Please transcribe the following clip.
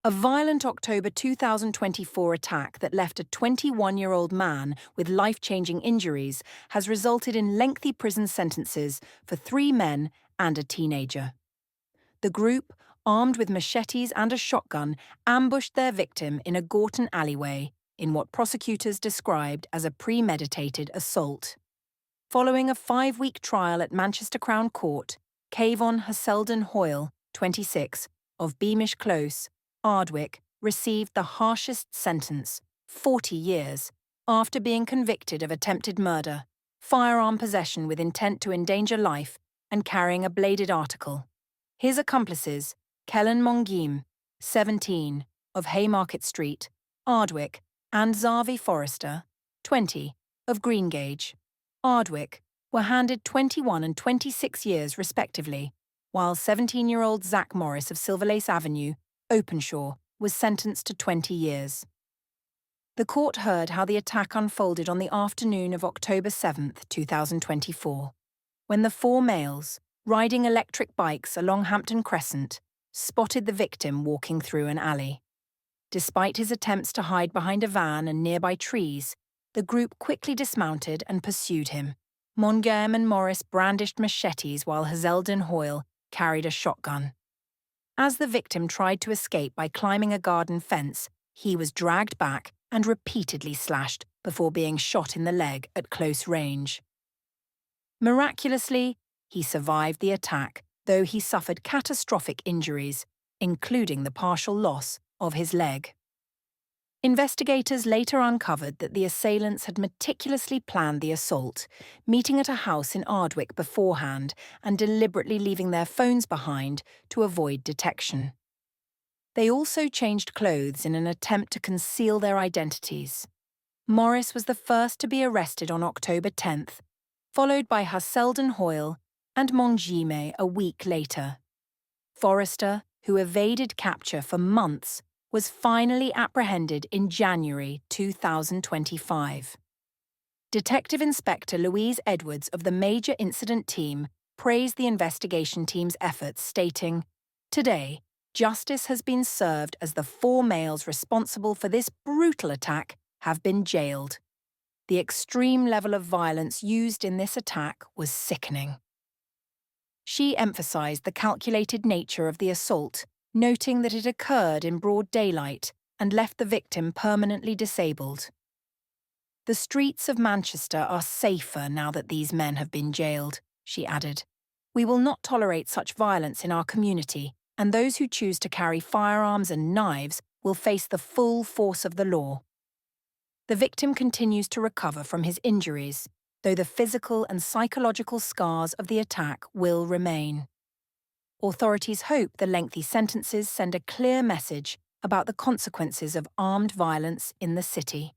A violent October 2024 attack that left a 21-year-old man with life-changing injuries has resulted in lengthy prison sentences for 3 men and a teenager. The group, armed with machetes and a shotgun, ambushed their victim in a Gorton alleyway in what prosecutors described as a premeditated assault. Following a 5-week trial at Manchester Crown Court, Kayvon Haselden Hoyle, 26, of Beamish Close, Ardwick, received the harshest sentence, 40 years, after being convicted of attempted murder, firearm possession with intent to endanger life, and carrying a bladed article. His accomplices, Kellen Mongim, 17, of Haymarket Street, Ardwick, and Zavi Forrester, 20, of Greengage, Ardwick, were handed 21 and 26 years respectively, while 17-year-old Zach Morris of Silverlace Avenue, Openshaw, was sentenced to 20 years. The court heard how the attack unfolded on the afternoon of October 7, 2024, when the 4 males, riding electric bikes along Hampton Crescent, spotted the victim walking through an alley. Despite his attempts to hide behind a van and nearby trees, the group quickly dismounted and pursued him. Mongem and Morris brandished machetes while Haselden Hoyle carried a shotgun. As the victim tried to escape by climbing a garden fence, he was dragged back and repeatedly slashed before being shot in the leg at close range. Miraculously, he survived the attack, though he suffered catastrophic injuries, including the partial loss of his leg. Investigators later uncovered that the assailants had meticulously planned the assault, meeting at a house in Ardwick beforehand and deliberately leaving their phones behind to avoid detection. They also changed clothes in an attempt to conceal their identities. Morris was the first to be arrested on October 10th, followed by Haselden Hoyle and Mongime a week later. Forrester, who evaded capture for months, was finally apprehended in January 2025. Detective Inspector Louise Edwards of the Major Incident Team praised the investigation team's efforts, stating, "Today, justice has been served as the 4 males responsible for this brutal attack have been jailed. The extreme level of violence used in this attack was sickening." She emphasized the calculated nature of the assault, noting that it occurred in broad daylight and left the victim permanently disabled. "The streets of Manchester are safer now that these men have been jailed," she added. "We will not tolerate such violence in our community, and those who choose to carry firearms and knives will face the full force of the law." The victim continues to recover from his injuries, though the physical and psychological scars of the attack will remain. Authorities hope the lengthy sentences send a clear message about the consequences of armed violence in the city.